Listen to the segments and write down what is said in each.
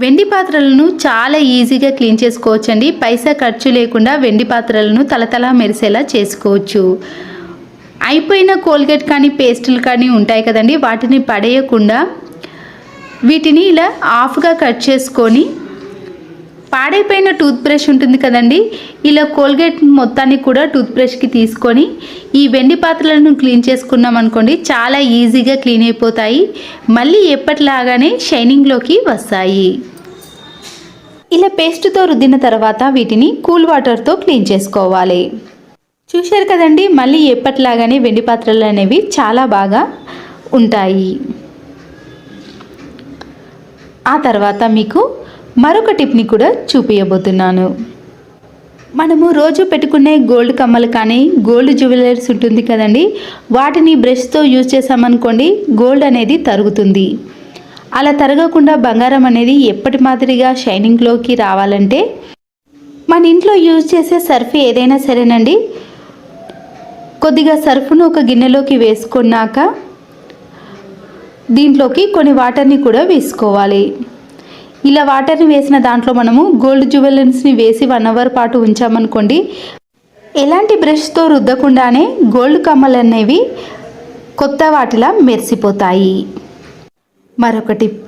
వెండి పాత్రలను చాలా ఈజీగా క్లీన్ చేసుకోవచ్చండి. పైసా ఖర్చు లేకుండా వెండి పాత్రలను తలతలా మెరిసేలా చేసుకోవచ్చు. అయిపోయిన కోల్గేట్ కానీ పేస్టులు కానీ ఉంటాయి కదండి, వాటిని పడేయకుండా వీటిని ఇలా హాఫ్గా కట్ చేసుకొని పాడైపోయిన టూత్ బ్రష్ ఉంటుంది కదండి, ఇలా కోల్గేట్ మొత్తాన్ని కూడా టూత్ బ్రష్కి తీసుకొని ఈ వెండి పాత్రలను క్లీన్ చేసుకున్నాం అనుకోండి, చాలా ఈజీగా క్లీన్ అయిపోతాయి. మళ్ళీ ఎప్పటిలాగానే షైనింగ్లోకి వస్తాయి. ఇలా పేస్ట్తో రుద్దిన తర్వాత వీటిని కూల్ వాటర్తో క్లీన్ చేసుకోవాలి. చూశారు కదండి, మళ్ళీ ఎప్పటిలాగానే వెండి పాత్రలు అనేవి చాలా బాగా ఉంటాయి. ఆ తర్వాత మీకు మరొక టిప్ని కూడా చూపించబోతున్నాను. మనము రోజు పెట్టుకునే గోల్డ్ కమ్మలు కానీ గోల్డ్ జ్యువెలరీస్ ఉంటుంది కదండి, వాటిని బ్రష్తో యూజ్ చేసామనుకోండి గోల్డ్ అనేది తరుగుతుంది. అలా తరగకుండా బంగారం అనేది ఎప్పటి మాదిరిగా షైనింగ్లోకి రావాలంటే మన ఇంట్లో యూజ్ చేసే సర్ఫ్ ఏదైనా సరేనండి, కొద్దిగా సర్ఫ్ను ఒక గిన్నెలోకి వేసుకున్నాక దీంట్లోకి కొన్ని వాటర్ని కూడా వేసుకోవాలి. ఇలా వాటర్ని వేసిన దాంట్లో మనము గోల్డ్ జ్యువెలరీస్ని వేసి 1 అవర్ పాటు ఉంచామనుకోండి, ఎలాంటి బ్రష్తో రుద్దకుండానే గోల్డ్ కమ్మలు అనేవి కొత్త వాటిలా మెరిసిపోతాయి. మరొక టిప్,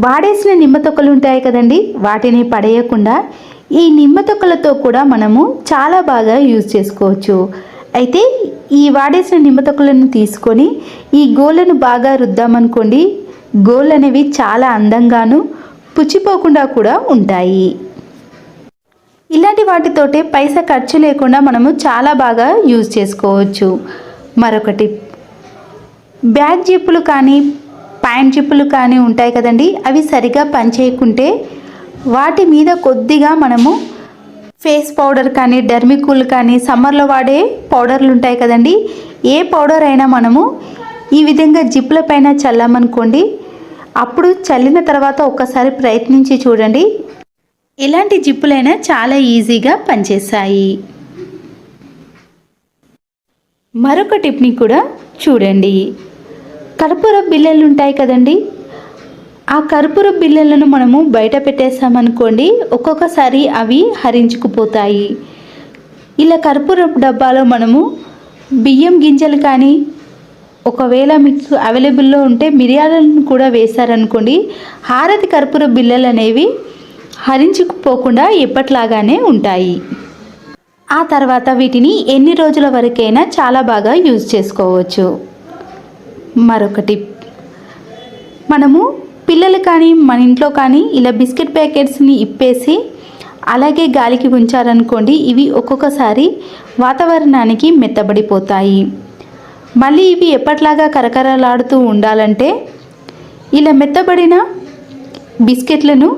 వాడేసిన నిమ్మ తొక్కలు ఉంటాయి కదండి, వాటిని పడేయకుండా ఈ నిమ్మ తొక్కలతో కూడా మనము చాలా బాగా యూజ్ చేసుకోవచ్చు. అయితే ఈ వాడేసిన నిమ్మ తొక్కలను తీసుకొని ఈ గోళ్ళను బాగా రుద్దామనుకోండి, గోళ్ళు అనేవి చాలా అందంగాను పుచ్చిపోకుండా కూడా ఉంటాయి. ఇలాంటి వాటితోటే పైసా ఖర్చు లేకుండా మనము చాలా బాగా యూజ్ చేసుకోవచ్చు. మరొకటి, బ్యాగ్ జిప్పులు కానీ ప్యాంట్ జిప్పులు కానీ ఉంటాయి కదండి, అవి సరిగా పనిచేయకుంటే వాటి మీద కొద్దిగా మనము ఫేస్ పౌడర్ కానీ డర్మికూల్ కానీ సమ్మర్లో వాడే పౌడర్లు ఉంటాయి కదండి, ఏ పౌడర్ అయినా మనము ఈ విధంగా జిప్పుల పైన చల్లామనుకోండి, అప్పుడు చల్లిన తర్వాత ఒక్కసారి ప్రయత్నించి చూడండి, ఎలాంటి జిప్పులైనా చాలా ఈజీగా పనిచేస్తాయి. మరొక టిప్ని కూడా చూడండి. కర్పూర బిళ్ళలు ఉంటాయి కదండి, ఆ కర్పూర బిళ్ళలను మనము బయట పెట్టేసామనుకోండి, ఒక్కొక్కసారి అవి హరించుకుపోతాయి. ఇలా కర్పూర డబ్బాలో మనము బియ్యం గింజలు కానీ ఒకవేళ మీకు అవైలబుల్లో ఉంటే మిరియాలను కూడా వేశారనుకోండి, హారతి కర్పూర బిళ్ళలు అనేవి హరించుకుపోకుండా ఎప్పట్లాగానే ఉంటాయి. ఆ తర్వాత వీటిని ఎన్ని రోజుల వరకైనా చాలా బాగా యూజ్ చేసుకోవచ్చు. మరొకటి, మనము పిల్లలు కానీ మన ఇంట్లో కానీ ఇలా బిస్కెట్ ప్యాకెట్స్ని ఇప్పేసి అలాగే గాలికి ఉంచారనుకోండి, ఇవి ఒక్కొక్కసారి వాతావరణానికి మెత్తబడిపోతాయి. మళ్ళీ ఇవి ఎప్పట్లాగా కరకరలాడుతూ ఉండాలంటే ఇలా మెత్తబడిన బిస్కెట్లను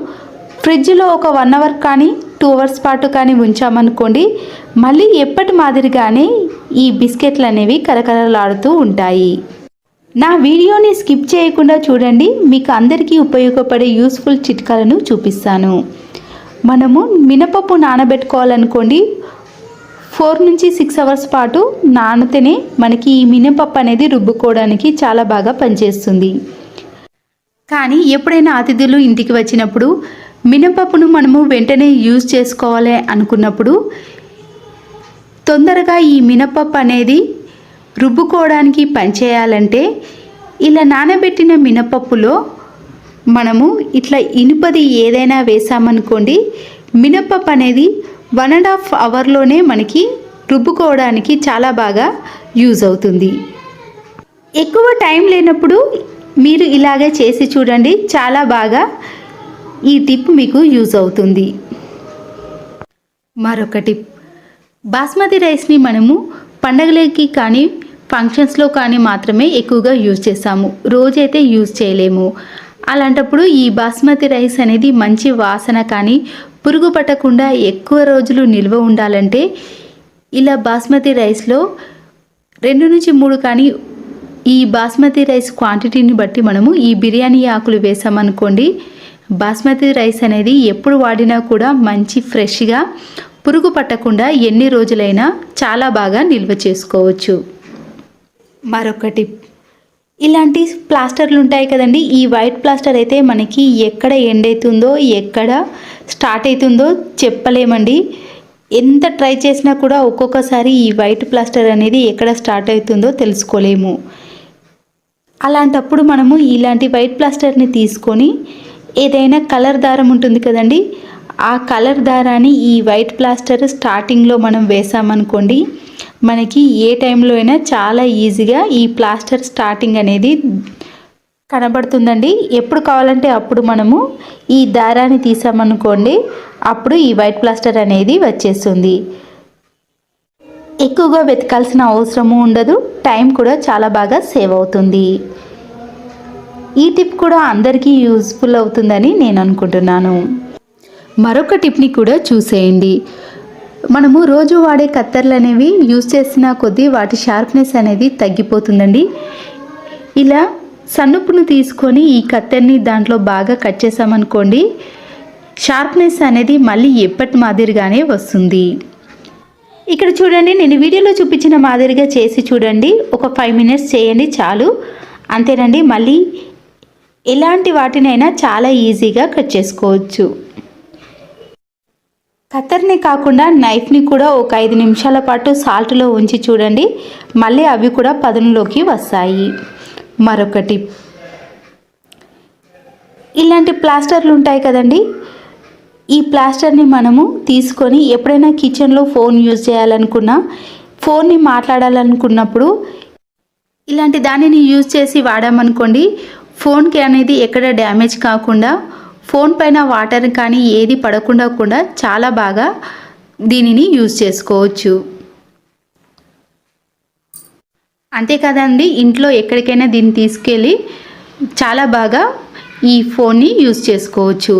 ఫ్రిడ్జ్లో ఒక 1 అవర్ కానీ 2 అవర్స్ పాటు కానీ ఉంచామనుకోండి, మళ్ళీ ఎప్పటి మాదిరిగానే ఈ బిస్కెట్లు అనేవి కరకరలాడుతూ ఉంటాయి. నా వీడియోని స్కిప్ చేయకుండా చూడండి, మీకు అందరికీ ఉపయోగపడే యూస్ఫుల్ చిట్కాలను చూపిస్తాను. మనము మినపప్పు నానబెట్టుకోవాలనుకోండి, 4 నుంచి 6 అవర్స్ పాటు నానితేనే మనకి ఈ మినపప్పు అనేది రుబ్బుకోవడానికి చాలా బాగా పనిచేస్తుంది. కానీ ఎప్పుడైనా అతిథులు ఇంటికి వచ్చినప్పుడు మినపప్పును మనము వెంటనే యూజ్ చేసుకోవాలి అనుకున్నప్పుడు తొందరగా ఈ మినపప్పు అనేది రుబ్బుకోవడానికి పనిచేయాలంటే ఇలా నానబెట్టిన మినపప్పులో మనము ఇట్లా ఇనుపది ఏదైనా వేసామనుకోండి, మినపప్పు అనేది 1.5 అవర్లోనే మనకి రుబ్బుకోవడానికి చాలా బాగా యూజ్ అవుతుంది. ఎక్కువ టైం లేనప్పుడు మీరు ఇలాగే చేసి చూడండి, చాలా బాగా ఈ టిప్ మీకు యూజ్ అవుతుంది. మరొక టిప్, బాస్మతి రైస్ని మనము పండగలకి కానీ ఫంక్షన్స్లో కానీ మాత్రమే ఎక్కువగా యూజ్ చేస్తాము, రోజైతే యూజ్ చేయలేము. అలాంటప్పుడు ఈ బాస్మతి రైస్ అనేది మంచి వాసన కానీ పురుగు పట్టకుండా ఎక్కువ రోజులు నిల్వ ఉండాలంటే ఇలా బాస్మతి రైస్లో 2 నుంచి 3 కానీ ఈ బాస్మతి రైస్ క్వాంటిటీని బట్టి మనము ఈ బిర్యానీ ఆకులు వేసామనుకోండి, బాస్మతి రైస్ అనేది ఎప్పుడు వాడినా కూడా మంచి ఫ్రెష్గా పురుగు పట్టకుండా ఎన్ని రోజులైనా చాలా బాగా నిల్వ చేసుకోవచ్చు. మరొక టిప్, ఇలాంటి ప్లాస్టర్లు ఉంటాయి కదండి, ఈ వైట్ ప్లాస్టర్ అయితే మనకి ఎక్కడ ఎండ్ అవుతుందో ఎక్కడ స్టార్ట్ అవుతుందో చెప్పలేమండి. ఎంత ట్రై చేసినా కూడా ఒక్కొక్కసారి ఈ వైట్ ప్లాస్టర్ అనేది ఎక్కడ స్టార్ట్ అవుతుందో తెలుసుకోలేము. అలాంటప్పుడు మనము ఇలాంటి వైట్ ప్లాస్టర్ని తీసుకొని ఏదైనా కలర్ దారం ఉంటుంది కదండి, ఆ కలర్ దారాన్ని ఈ వైట్ ప్లాస్టర్ స్టార్టింగ్లో మనం వేసామనుకోండి, మనకి ఏ టైంలో అయినా చాలా ఈజీగా ఈ ప్లాస్టర్ స్టార్టింగ్ అనేది కనబడుతుందండి. ఎప్పుడు కావాలంటే అప్పుడు మనము ఈ దారాన్ని తీసామనుకోండి, అప్పుడు ఈ వైట్ ప్లాస్టర్ అనేది వచ్చేస్తుంది. ఎక్కువగా వెతకాల్సిన అవసరము ఉండదు, టైం కూడా చాలా బాగా సేవ్ అవుతుంది. ఈ టిప్ కూడా అందరికీ యూజ్ఫుల్ అవుతుందని నేను అనుకుంటున్నాను. మరొక టిప్ని కూడా చూసేయండి. మనము రోజు వాడే కత్తెరలు అనేవి యూజ్ చేసిన కొద్దీ వాటి షార్ప్నెస్ అనేది తగ్గిపోతుందండి. ఇలా సన్నుపును తీసుకొని ఈ కత్తెరని దాంట్లో బాగా కట్ చేసామనుకోండి, షార్ప్నెస్ అనేది మళ్ళీ ఎప్పటి మాదిరిగానే వస్తుంది. ఇక్కడ చూడండి, నేను వీడియోలో చూపించిన మాదిరిగా చేసి చూడండి. ఒక 5 మినిట్స్ చేయండి చాలు, అంతేనండి. మళ్ళీ ఎలాంటి వాటినైనా చాలా ఈజీగా కట్ చేసుకోవచ్చు. కత్తెరని కాకుండా నైఫ్ని కూడా ఒక 5 నిమిషాల పాటు సాల్ట్లో ఉంచి చూడండి, మళ్ళీ అవి కూడా పదునులోకి వస్తాయి. మరొకటి, ఇలాంటి ప్లాస్టర్లు ఉంటాయి కదండి, ఈ ప్లాస్టర్ని మనము తీసుకొని ఎప్పుడైనా కిచెన్లో ఫోన్ యూజ్ చేయాలనుకున్నా, ఫోన్ని మాట్లాడాలనుకున్నప్పుడు ఇలాంటి దానిని యూజ్ చేసి వాడామనుకోండి, ఫోన్కి అనేది ఎక్కడ డ్యామేజ్ కాకుండా, ఫోన్ పైన వాటర్ కానీ ఏది పడకుండా కూడా చాలా బాగా దీనిని యూజ్ చేసుకోవచ్చు. అంతేకాదండి, ఇంట్లో ఎక్కడికైనా దీన్ని తీసుకెళ్ళి చాలా బాగా ఈ ఫోన్ని యూజ్ చేసుకోవచ్చు.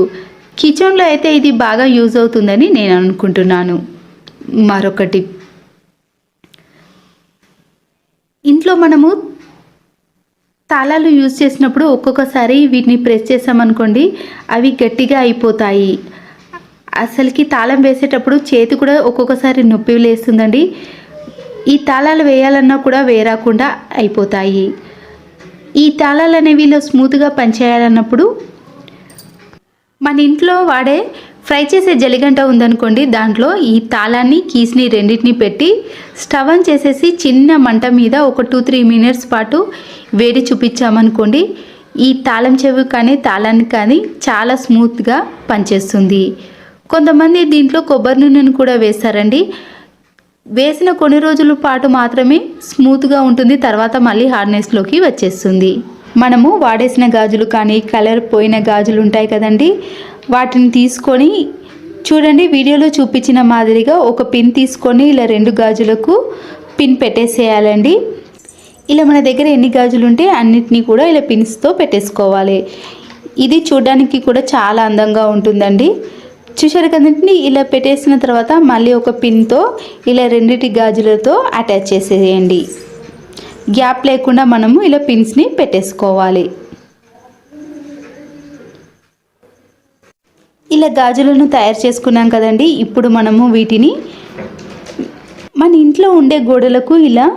కిచెన్లో అయితే ఇది బాగా యూజ్ అవుతుందని నేను అనుకుంటున్నాను. మరొకటి, ఇంట్లో మనము తాళాలు యూజ్ చేసినప్పుడు ఒక్కొక్కసారి వీటిని ప్రెస్ చేసామనుకోండి, అవి గట్టిగా అయిపోతాయి. అసలుకి తాళం వేసేటప్పుడు చేతి కూడా ఒక్కొక్కసారి నొప్పి లేస్తుందండి. ఈ తాళాలు వేయాలన్నా కూడా వేయకుండా అయిపోతాయి. ఈ తాళాలు అనేవి ఇలా స్మూత్గా పనిచేయాలన్నప్పుడు మన ఇంట్లో వాడే ఫ్రై చేసే జలిగంట ఉందనుకోండి, దాంట్లో ఈ తాళాన్ని కీస్ని రెండింటిని పెట్టి స్టవ్ ఆన్ చేసేసి చిన్న మంట మీద ఒక 2-3 మినిట్స్ పాటు వేడి చూపించామనుకోండి, ఈ తాళం చెవి కానీ తాళాన్ని కానీ చాలా స్మూత్గా పనిచేస్తుంది. కొంతమంది దీంట్లో కొబ్బరి నూనెను కూడా వేస్తారండి. వేసిన కొన్ని రోజుల పాటు మాత్రమే స్మూత్గా ఉంటుంది, తర్వాత మళ్ళీ హార్డ్నెస్లోకి వచ్చేస్తుంది. మనము వాడేసిన గాజులు కానీ కలర్ పోయిన గాజులు ఉంటాయి కదండి, వాటిని తీసుకొని చూడండి, వీడియోలో చూపించిన మాదిరిగా ఒక పిన్ తీసుకొని ఇలా 2 గాజులకు పిన్ పెట్టేసేయాలండి. ఇలా మన దగ్గర ఎన్ని గాజులు ఉంటే అన్నిటినీ కూడా ఇలా పిన్స్తో పెట్టేసుకోవాలి. ఇది చూడడానికి కూడా చాలా అందంగా ఉంటుందండి. చూశారు కదండి, ఇలా పెట్టేసిన తర్వాత మళ్ళీ ఒక పిన్తో ఇలా 2 గాజులతో అటాచ్ చేసేయండి. గ్యాప్ లేకుండా మనము ఇలా పిన్స్ని పెట్టేసుకోవాలి. ఇలా గాజులను తయారు చేసుకున్నాం కదండి, ఇప్పుడు మనము వీటిని మన ఇంట్లో ఉండే గోడలకు ఇలా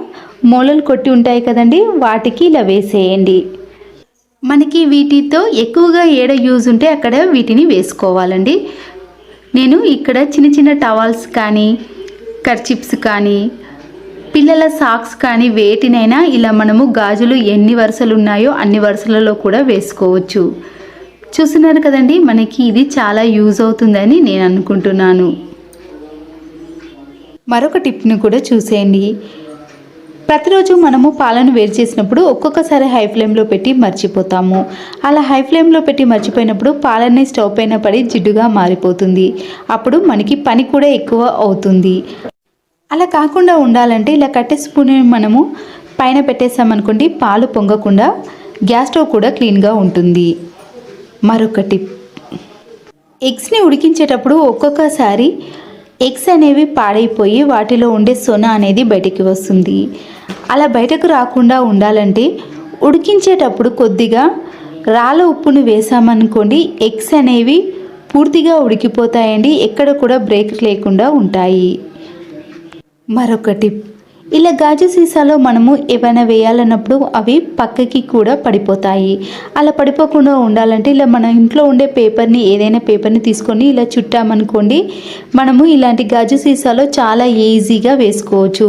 మూలలు కొట్టి ఉంటాయి కదండి, వాటికి ఇలా వేసేయండి. మనకి వీటితో ఎక్కువగా ఏడ యూజ్ ఉంటే అక్కడ వీటిని వేసుకోవాలండి. నేను ఇక్కడ చిన్న చిన్న టవల్స్ కానీ కర్చిప్స్ కానీ పిల్లల సాక్స్ కానీ వేటినైనా ఇలా మనము గాజులు ఎన్ని వరుసలు ఉన్నాయో అన్ని వరుసలలో కూడా వేసుకోవచ్చు. చూస్తున్నారు కదండి, మనకి ఇది చాలా యూజ్ అవుతుందని నేను అనుకుంటున్నాను. మరొక టిప్ని కూడా చూసేయండి. ప్రతిరోజు మనము పాలను వేడి చేసినప్పుడు ఒక్కొక్కసారి హై ఫ్లేమ్లో పెట్టి మర్చిపోతాము. అలా హై ఫ్లేమ్లో పెట్టి మర్చిపోయినప్పుడు పాలన్నీ స్టవ్ పైన పడి జిడ్డుగా మారిపోతుంది. అప్పుడు మనకి పని కూడా ఎక్కువ అవుతుంది. అలా కాకుండా ఉండాలంటే ఇలా కట్టె స్పూన్ మనము పైన పెట్టేసామనుకోండి, పాలు పొంగకుండా గ్యాస్ స్టవ్ కూడా క్లీన్గా ఉంటుంది. మరొక టిప్, ఎగ్స్ని ఉడికించేటప్పుడు ఒక్కొక్కసారి ఎగ్స్ అనేవి పాడైపోయి వాటిలో ఉండే సొన అనేది బయటికి వస్తుంది. అలా బయటకు రాకుండా ఉండాలంటే ఉడికించేటప్పుడు కొద్దిగా రాళ్ళ ఉప్పును వేసామనుకోండి, ఎగ్స్ అనేవి పూర్తిగా ఉడికిపోతాయండి, ఎక్కడ కూడా బ్రేక్ లేకుండా ఉంటాయి. మరొక టిప్, ఇలా గాజు సీసాలో మనము ఏమైనా వేయాలన్నప్పుడు అవి పక్కకి కూడా పడిపోతాయి. అలా పడిపోకుండా ఉండాలంటే ఇలా మన ఇంట్లో ఉండే పేపర్ని ఏదైనా పేపర్ని తీసుకొని ఇలా చుట్టామనుకోండి, మనము ఇలాంటి గాజు సీసాలో చాలా ఈజీగా వేసుకోవచ్చు.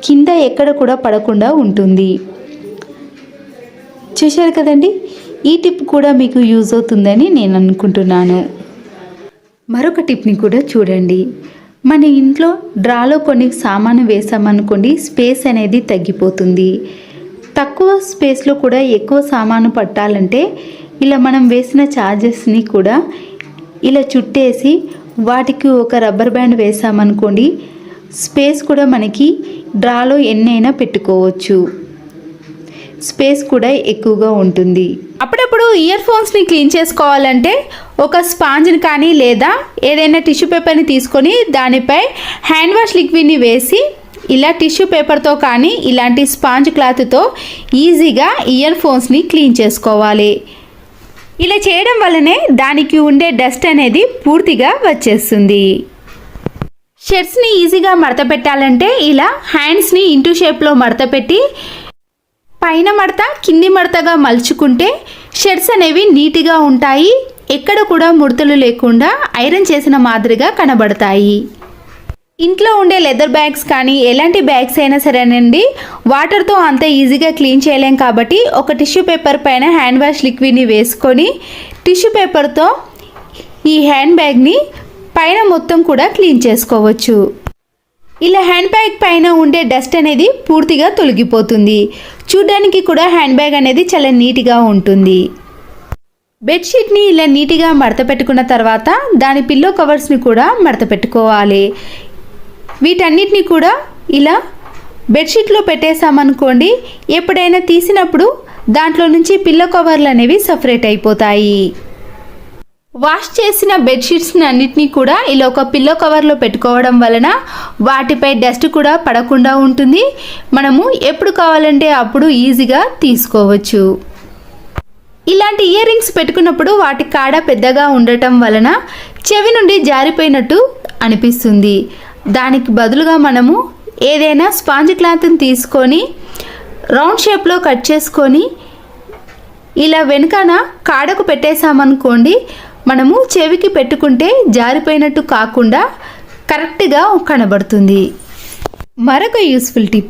కింద ఎక్కడ కూడా పడకుండా ఉంటుంది. చూశారు కదండి, ఈ టిప్ కూడా మీకు యూజ్ అవుతుందని నేను అనుకుంటున్నాను. మరొక టిప్ని కూడా చూడండి. మన ఇంట్లో డ్రాలో కొన్ని సామాను వేసామనుకోండి, స్పేస్ అనేది తగ్గిపోతుంది. తక్కువ స్పేస్లో కూడా ఎక్కువ సామాను పట్టాలంటే ఇలా మనం వేసిన చార్జెస్ని కూడా ఇలా చుట్టేసి వాటికి ఒక రబ్బర్ బ్యాండ్ వేసామనుకోండి, స్పేస్ కూడా మనకి డ్రాలో ఎన్నైనా పెట్టుకోవచ్చు. స్పేస్ కూడా ఎక్కువగా ఉంటుంది. అప్పుడప్పుడు ఇయర్ ఫోన్స్ని క్లీన్ చేసుకోవాలంటే ఒక స్పాంజ్ని కానీ లేదా ఏదైనా టిష్యూ పేపర్ని తీసుకొని దానిపై హ్యాండ్ వాష్ లిక్విడ్ని వేసి ఇలా టిష్యూ పేపర్తో కానీ ఇలాంటి స్పాంజ్ క్లాత్తో ఈజీగా ఇయర్ ఫోన్స్ని క్లీన్ చేసుకోవాలి. ఇలా చేయడం వల్లనే దానికి ఉండే డస్ట్ అనేది పూర్తిగా వచ్చేస్తుంది. షర్ట్స్ని ఈజీగా మడత పెట్టాలంటే ఇలా హ్యాండ్స్ని ఇంటూ షేప్లో మడత పెట్టి పైన మడత కింది మడతగా మలుచుకుంటే షర్ట్స్ అనేవి నీట్గా ఉంటాయి. ఎక్కడ కూడా ముడతలు లేకుండా ఐరన్ చేసిన మాదిరిగా కనబడతాయి. ఇంట్లో ఉండే లెదర్ బ్యాగ్స్ కానీ ఎలాంటి బ్యాగ్స్ అయినా సరేనండి, వాటర్తో అంత ఈజీగా క్లీన్ చేయలేం కాబట్టి ఒక టిష్యూ పేపర్ పైన హ్యాండ్ వాష్ లిక్విడ్ని వేసుకొని టిష్యూ పేపర్తో ఈ హ్యాండ్ బ్యాగ్ని పైన మొత్తం కూడా క్లీన్ చేసుకోవచ్చు. ఇలా హ్యాండ్ బ్యాగ్ పైన ఉండే డస్ట్ అనేది పూర్తిగా తొలగిపోతుంది. చూడడానికి కూడా హ్యాండ్ బ్యాగ్ అనేది చాలా నీట్గా ఉంటుంది. బెడ్షీట్ని ఇలా నీట్గా మడత పెట్టుకున్న తర్వాత దాని పిల్లో కవర్స్ని కూడా మడత పెట్టుకోవాలి. వీటన్నిటిని కూడా ఇలా బెడ్షీట్లో పెట్టేసామనుకోండి, ఎప్పుడైనా తీసినప్పుడు దాంట్లో నుంచి పిల్లో కవర్లు అనేవి సపరేట్ అయిపోతాయి. వాష్ చేసిన బెడ్షీట్స్ని అన్నిటినీ కూడా ఇలా ఒక పిల్లో కవర్లో పెట్టుకోవడం వలన వాటిపై డస్ట్ కూడా పడకుండా ఉంటుంది. మనము ఎప్పుడు కావాలంటే అప్పుడు ఈజీగా తీసుకోవచ్చు. ఇలాంటి ఇయర్ రింగ్స్ పెట్టుకున్నప్పుడు వాటి కాడ పెద్దగా ఉండటం వలన చెవి నుండి జారిపోయినట్టు అనిపిస్తుంది. దానికి బదులుగా మనము ఏదైనా స్పాంజ్ క్లాత్ని తీసుకొని రౌండ్ షేప్లో కట్ చేసుకొని ఇలా వెనుకన కాడకు పెట్టేసామనుకోండి, మనము చెవికి పెట్టుకుంటే జారిపోయినట్టు కాకుండా కరెక్ట్గా కనబడుతుంది. మరొక యూస్ఫుల్ టిప్,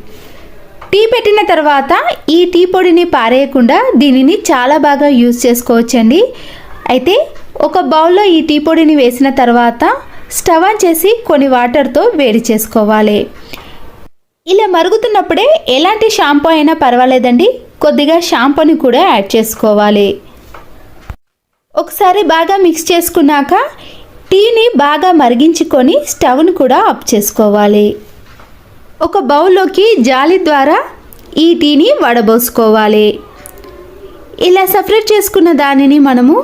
టీ పెట్టిన తర్వాత ఈ టీ పొడిని పారేయకుండా దీనిని చాలా బాగా యూజ్ చేసుకోవచ్చండి. అయితే ఒక బౌల్లో ఈ టీ పొడిని వేసిన తర్వాత స్టవ్ ఆన్ చేసి కొన్ని వాటర్తో వేడి చేసుకోవాలి. ఇలా మరుగుతున్నప్పుడే ఎలాంటి షాంపూ అయినా పర్వాలేదండి, కొద్దిగా షాంపూని కూడా యాడ్ చేసుకోవాలి. ఒకసారి బాగా మిక్స్ చేసుకున్నాక టీని బాగా మరిగించుకొని స్టవ్ను కూడా ఆఫ్ చేసుకోవాలి. ఒక బౌల్లోకి జాలి ద్వారా ఈ టీని వడబోసుకోవాలి. ఇలా సపరేట్ చేసుకున్న దానిని మనము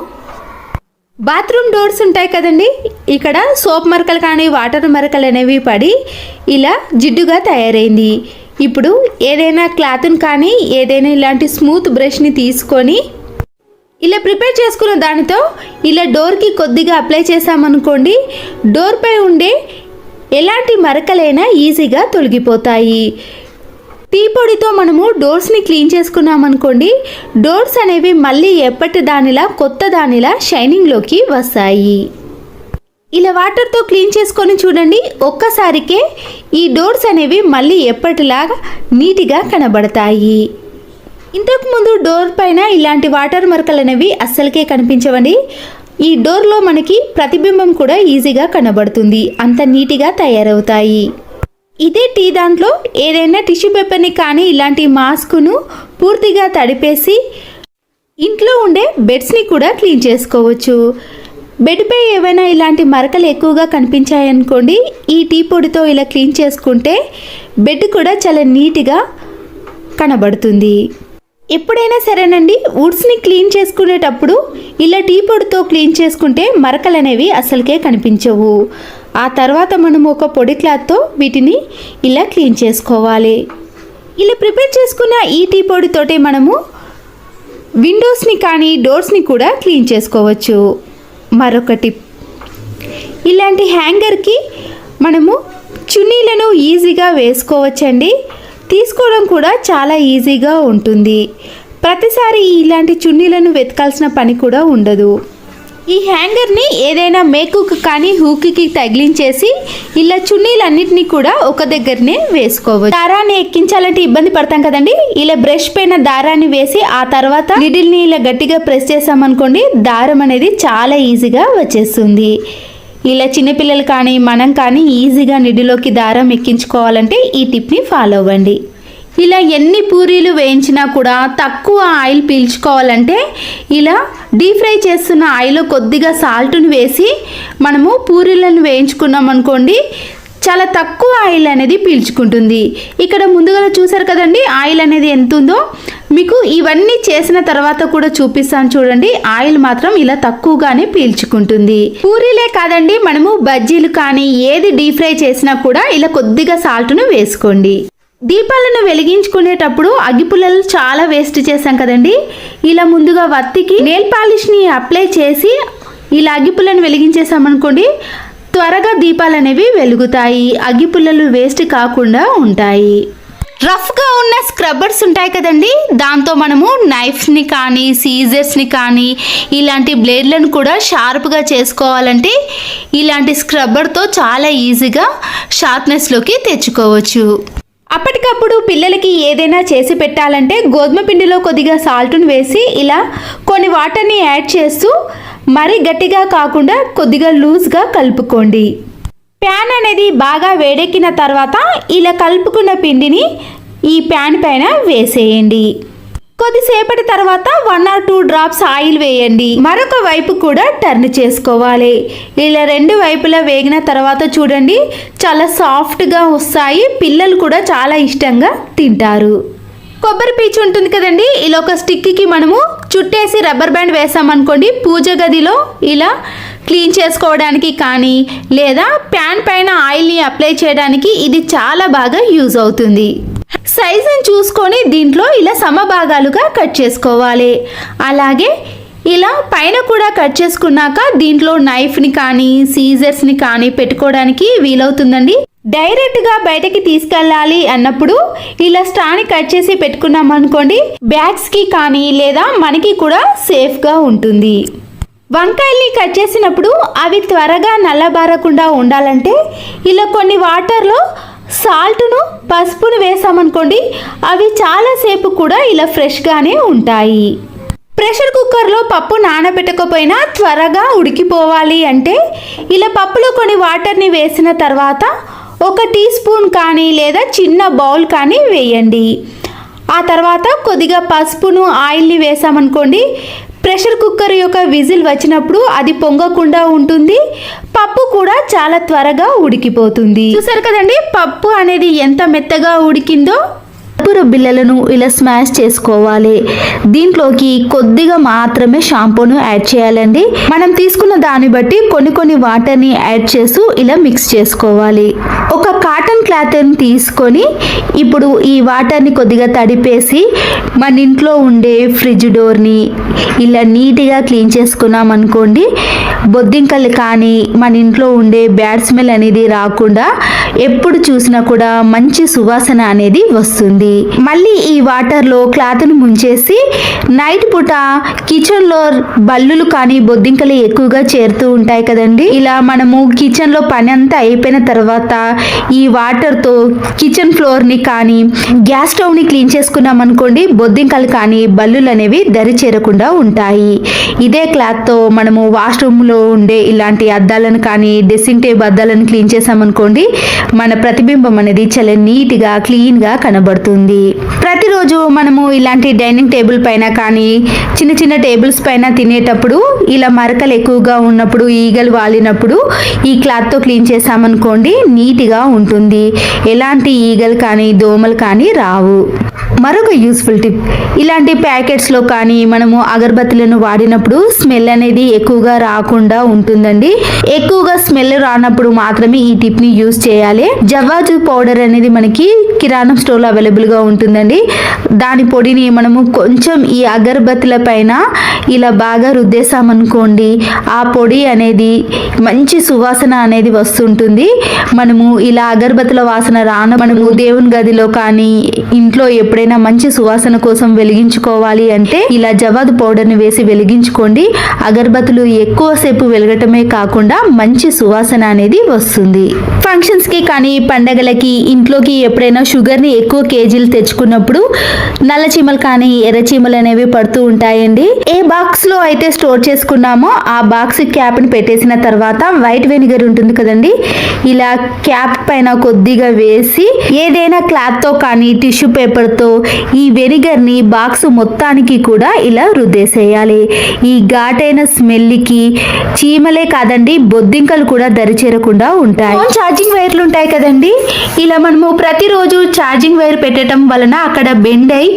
బాత్రూమ్ డోర్స్ ఉంటాయి కదండి, ఇక్కడ సోప్ మరకలు కానీ వాటర్ మరకలు అనేవి పడి ఇలా జిడ్డుగా తయారైంది. ఇప్పుడు ఏదైనా క్లాత్ని కానీ ఏదైనా ఇలాంటి స్మూత్ బ్రష్ని తీసుకొని ఇలా ప్రిపేర్ చేసుకున్న దానితో ఇలా డోర్కి కొద్దిగా అప్లై చేసామనుకోండి, డోర్పై ఉండే ఎలాంటి మరకలైనా ఈజీగా తొలగిపోతాయి. టీ పొడితో మనము డోర్స్ని క్లీన్ చేసుకున్నామనుకోండి, డోర్స్ అనేవి మళ్ళీ ఎప్పటి దానిలా కొత్త దానిలా షైనింగ్లోకి వస్తాయి. ఇలా వాటర్తో క్లీన్ చేసుకొని చూడండి, ఒక్కసారికే ఈ డోర్స్ అనేవి మళ్ళీ ఎప్పటిలాగా నీట్గా కనబడతాయి. ఇంతకుముందు డోర్ పైన ఇలాంటి వాటర్ మరకలు అనేవి అస్సలకే కనిపించవండి. ఈ డోర్లో మనకి ప్రతిబింబం కూడా ఈజీగా కనబడుతుంది, అంత నీట్గా తయారవుతాయి. ఇదే టీ దాంట్లో ఏదైనా టిష్యూ పేపర్ని కానీ ఇలాంటి మాస్క్ను పూర్తిగా తడిపేసి ఇంట్లో ఉండే బెడ్స్ని కూడా క్లీన్ చేసుకోవచ్చు. బెడ్పై ఏవైనా ఇలాంటి మరకలు ఎక్కువగా కనిపించాయనుకోండి, ఈ టీ పొడితో ఇలా క్లీన్ చేసుకుంటే బెడ్ కూడా చాలా నీట్గా కనబడుతుంది. ఎప్పుడైనా సరేనండి, వుడ్స్ని క్లీన్ చేసుకునేటప్పుడు ఇలా టీ పొడితో క్లీన్ చేసుకుంటే మరకలు అనేవి అసలుకే కనిపించవు. ఆ తర్వాత మనం ఒక పొడి క్లాత్తో వీటిని ఇలా క్లీన్ చేసుకోవాలి. ఇలా ప్రిపేర్ చేసుకున్న ఈ టీ పొడితోటే మనము విండోస్ని కానీ డోర్స్ని కూడా క్లీన్ చేసుకోవచ్చు. మరొక టిప్, ఇలాంటి హ్యాంగర్కి మనము చున్నీలను ఈజీగా వేసుకోవచ్చండి. తీసుకోవడం కూడా చాలా ఈజీగా ఉంటుంది. ప్రతిసారి ఇలాంటి చున్నీలను వెతకాల్సిన పని కూడా ఉండదు. ఈ హ్యాంగర్ని ఏదైనా మేకుకు కానీ హూక్కి తగిలించేసి ఇలా చున్నీలన్నిటినీ కూడా ఒక దగ్గరనే వేసుకోవచ్చు. దారాన్ని ఎక్కించాలంటే ఇబ్బంది పడతాం కదండి. ఇలా బ్రష్ పైన దారాన్ని వేసి ఆ తర్వాత నిడిల్ని ఇలా గట్టిగా ప్రెస్ చేసామనుకోండి, దారం అనేది చాలా ఈజీగా వచ్చేస్తుంది. ఇలా చిన్నపిల్లలు కానీ మనం కానీ ఈజీగా నిడిలోకి దారం ఎక్కించుకోవాలంటే ఈ టిప్ని ఫాలో అవ్వండి. ఇలా ఎన్ని పూరీలు వేయించినా కూడా తక్కువ ఆయిల్ పీల్చుకోవాలంటే ఇలా డీప్ ఫ్రై చేస్తున్న ఆయిల్లో కొద్దిగా సాల్ట్ని వేసి మనము పూరీలను వేయించుకున్నాం అనుకోండి, చాలా తక్కువ ఆయిల్ అనేది పీల్చుకుంటుంది. ఇక్కడ ముందుగా చూసారు కదండి ఆయిల్ అనేది ఎంత ఉందో. మీకు ఇవన్నీ చేసిన తర్వాత కూడా చూపిస్తాను చూడండి. ఆయిల్ మాత్రం ఇలా తక్కువగానే పీల్చుకుంటుంది. పూరీలే కాదండి, మనము బజ్జీలు కానీ ఏది డీప్ ఫ్రై చేసినా కూడా ఇలా కొద్దిగా సాల్ట్ను వేసుకోండి. దీపాలను వెలిగించుకునేటప్పుడు అగ్గిపుల్లలు చాలా వేస్ట్ చేసాం కదండి. ఇలా ముందుగా వత్తికి నెయిల్ పాలిష్ని అప్లై చేసి ఇలా అగ్గిపుల్లను వెలిగించేసామనుకోండి, త్వరగా దీపాలు అనేవి వెలుగుతాయి, అగ్గిపుల్లలు వేస్ట్ కాకుండా ఉంటాయి. రఫ్గా ఉన్న స్క్రబ్బర్స్ ఉంటాయి కదండి, దాంతో మనము నైఫ్ని కానీ సీజర్స్ని కానీ ఇలాంటి బ్లేడ్లను కూడా షార్ప్గా చేసుకోవాలంటే ఇలాంటి స్క్రబ్బర్తో చాలా ఈజీగా షార్ప్నెస్లోకి తెచ్చుకోవచ్చు. అప్పటికప్పుడు పిల్లలకి ఏదైనా చేసి పెట్టాలంటే గోధుమ పిండిలో కొద్దిగా సాల్ట్ను వేసి ఇలా కొన్ని వాటర్ని యాడ్ చేస్తూ మరీ గట్టిగా కాకుండా కొద్దిగా లూజ్గా కలుపుకోండి. ప్యాన్ అనేది బాగా వేడెక్కిన తర్వాత ఇలా కలుపుకున్న పిండిని ఈ ప్యాన్ పైన వేసేయండి. కొద్దిసేపటి తర్వాత 1 or 2 డ్రాప్స్ ఆయిల్ వేయండి. మరొక వైపు కూడా టర్న్ చేసుకోవాలి. ఇలా రెండు వైపులా వేగిన తర్వాత చూడండి చాలా సాఫ్ట్గా వస్తాయి. పిల్లలు కూడా చాలా ఇష్టంగా తింటారు. కొబ్బరి పీచు ఉంటుంది కదండి, ఇలా ఒక స్టిక్కి మనము చుట్టేసి రబ్బర్ బ్యాండ్ వేసామనుకోండి, పూజ గదిలో ఇలా క్లీన్ చేసుకోవడానికి కానీ లేదా ప్యాన్ పైన ఆయిల్ని అప్లై చేయడానికి ఇది చాలా బాగా యూజ్ అవుతుంది. సైజుని చూసుకొని దీంట్లో ఇలా సమభాగాలుగా కట్ చేసుకోవాలి. అలాగే ఇలా పైన కూడా కట్ చేసుకున్నాక దీంట్లో నైఫ్ని కానీ సీజర్స్ని కానీ పెట్టుకోవడానికి వీలవుతుందండి. డైరెక్ట్గా బయటకి తీసుకెళ్ళాలి అన్నప్పుడు ఇలా స్టాని కట్ చేసి పెట్టుకున్నాం అనుకోండి, బ్యాగ్స్కి కానీ లేదా మనకి కూడా సేఫ్గా ఉంటుంది. వంకాయల్ని కట్ చేసినప్పుడు అవి త్వరగా నల్లబారకుండా ఉండాలంటే ఇలా కొన్ని వాటర్లో సాల్ట్ను పసుపును వేసామనుకోండి, అవి చాలాసేపు కూడా ఇలా ఫ్రెష్గానే ఉంటాయి. ప్రెషర్ కుక్కర్లో పప్పు నానబెట్టకపోయినా త్వరగా ఉడికిపోవాలి అంటే ఇలా పప్పులో కొన్ని వాటర్ని వేసిన తర్వాత 1 టీ స్పూన్ కానీ లేదా చిన్న బౌల్ కానీ వేయండి. ఆ తర్వాత కొద్దిగా పసుపును ఆయిల్ని వేసామనుకోండి, ప్రెషర్ కుక్కర్ యొక్క విజిల్ వచ్చినప్పుడు అది పొంగకుండా ఉంటుంది. పప్పు కూడా చాలా త్వరగా ఉడికిపోతుంది. చూసారు కదండి పప్పు అనేది ఎంత మెత్తగా ఉడికిందో. కర్పూర బిళ్ళలను ఇలా స్మాష్ చేసుకోవాలి. దీంట్లోకి కొద్దిగా మాత్రమే షాంపూను యాడ్ చేయాలండి. మనం తీసుకున్న దాన్ని బట్టి కొన్ని వాటర్ని యాడ్ చేస్తూ ఇలా మిక్స్ చేసుకోవాలి. ఒక కాటన్ క్లాత్ని తీసుకొని ఇప్పుడు ఈ వాటర్ని కొద్దిగా తడిపేసి మన ఇంట్లో ఉండే ఫ్రిడ్జ్ డోర్ని ఇలా నీట్గా క్లీన్ చేసుకున్నాం అనుకోండి, బొద్దింకలు కానీ మన ఇంట్లో ఉండే బ్యాడ్ స్మెల్ అనేది రాకుండా ఎప్పుడు చూసినా కూడా మంచి సువాసన అనేది వస్తుంది. మళ్ళీ ఈ వాటర్లో క్లాత్ను ముంచేసి నైట్ పూట కిచెన్లో బల్లులు కానీ బొద్దింకలు ఎక్కువగా చేరుతూ ఉంటాయి కదండి. ఇలా మనము కిచెన్లో పని అంతా అయిపోయిన తర్వాత ఈ వాటర్తో కిచెన్ ఫ్లోర్ని కానీ గ్యాస్ స్టవ్ని క్లీన్ చేసుకున్నాం అనుకోండి, బొద్దింకలు కానీ బల్లులు అనేవి దరి చేరకుండా ఉంటాయి. ఇదే క్లాత్తో మనము వాష్రూమ్లో ఉండే ఇలాంటి అద్దాలను కానీ డ్రెస్సింగ్ టేబుల్ అద్దాలను క్లీన్ చేసామనుకోండి, మన ప్రతిబింబం అనేది చాలా నీట్గా క్లీన్గా కనబడుతుంది. ప్రతిరోజు మనము ఇలాంటి డైనింగ్ టేబుల్ పైన కానీ చిన్న టేబుల్స్ పైన తినేటప్పుడు ఇలా మరకలు ఎక్కువగా ఉన్నప్పుడు ఈగలు వాలినప్పుడు ఈ క్లాత్తో క్లీన్ చేసామనుకోండి నీట్గా ఉంటుంది. ఎలాంటి ఈగలు కానీ దోమలు కానీ రావు. మరొక యూస్ఫుల్ టిప్, ఇలాంటి ప్యాకెట్స్లో కానీ మనము అగరబత్తులను వాడినప్పుడు స్మెల్ అనేది ఎక్కువగా రాకుండా ఉంటుందండి. ఎక్కువగా స్మెల్ రానప్పుడు మాత్రమే ఈ టిప్ని యూజ్ చేయాలి. వేసేయాలి. జవ్వాజు పౌడర్ అనేది మనకి కిరాణం స్టోర్లో అవైలబుల్గా ఉంటుందండి. దాని పొడిని మనము కొంచెం ఈ అగరబత్తుల పైన ఇలా బాగా రుద్దేశామనుకోండి, ఆ పొడి అనేది మంచి సువాసన అనేది వస్తుంటుంది. మనము ఇలా అగరబత్తుల వాసన మనము దేవుని గదిలో కానీ ఇంట్లో ఎప్పుడైనా మంచి సువాసన కోసం వెలిగించుకోవాలి అంటే ఇలా జవాదు పౌడర్ని వేసి వెలిగించుకోండి. అగరబత్తులు ఎక్కువసేపు వెలగటమే కాకుండా మంచి సువాసన అనేది వస్తుంది. ఫంక్షన్స్ కి కానీ పండగలకి ఇంట్లోకి ఎప్పుడైనా షుగర్ ని ఎక్కువ కేజీలు తెచ్చుకున్నప్పుడు నల్ల చీమలు కానీ ఎర్ర చీమలు అనేవి పడుతూ ఉంటాయండి. ఏ బాక్స్ లో అయితే స్టోర్ చేసుకున్నామో ఆ బాక్స్ క్యాప్ ని పెట్టేసిన తర్వాత వైట్ వెనిగర్ ఉంటుంది కదండి, ఇలా క్యాప్ పైన కొద్దిగా వేసి ఏదైనా క్లాత్ తో కానీ టిష్యూ పేపర్ తో ఈ వెనిగర్ ని బాక్స్ మొత్తానికి కూడా ఇలా రుద్దేసేయాలి. ఈ ఘాటైన స్మెల్ కి చీమలే కాదండి బొద్దింకలు కూడా దరిచేరకుండా ఉంటాయి. ఛార్జింగ్ వైర్లు ఉంటాయి కదండి, ఇలా మనము ప్రతిరోజు ఛార్జింగ్ వైర్ పెట్టడం వలన అక్కడ బెండ్ అయి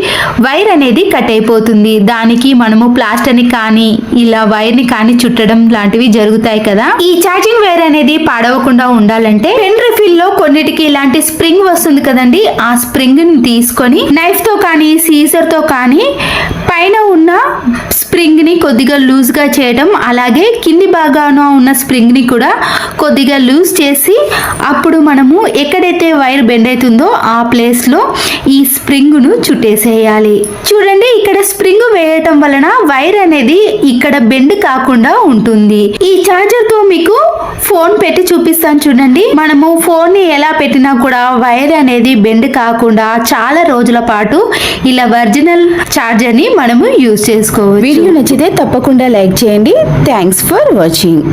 వైర్ అనేది కట్ అయిపోతుంది. దానికి మనము ప్లాస్టర్ ని కానీ ఇలా వైర్ ని కానీ చుట్టడం లాంటివి జరుగుతాయి కదా. ఈ ఛార్జింగ్ వైర్ అనేది పాడవకుండా ఉండాలంటే పెన్ రిఫిల్ లో కొన్నిటికి ఇలాంటి స్ప్రింగ్ వస్తుంది కదండి, ఆ స్ప్రింగ్ ని తీసుకొని నైఫ్ తో కానీ సీజర్ తో కానీ పైన ఉన్న స్ప్రింగ్ ని కొద్దిగా లూజ్ గా చేయడం, అలాగే కింది భాగాన ఉన్న స్ప్రింగ్ ని కూడా కొద్దిగా లూజ్ చేసి అప్పుడు మనము ఎక్కడైతే వైర్ బెండ్ అవుతుందో ఆ ప్లేస్ లో ఈ స్ప్రింగ్ ను చుట్టేసేయాలి. చూడండి, ఇక్కడ స్ప్రింగ్ వేయటం వలన వైర్ అనేది ఇక్కడ బెండ్ కాకుండా ఉంటుంది. ఈ చార్జర్ తో మీకు ఫోన్ పెట్టి చూపిస్తాను చూడండి. మనము ఫోన్ ని ఎలా పెట్టినా కూడా వైర్ అనేది బెండ్ కాకుండా చాలా రోజుల పాటు ఇలా ఒరిజినల్ చార్జర్ ని మనము యూజ్ చేసుకోవచ్చు. వీడియో నచ్చితే తప్పకుండా లైక్ చేయండి. Thanks for watching.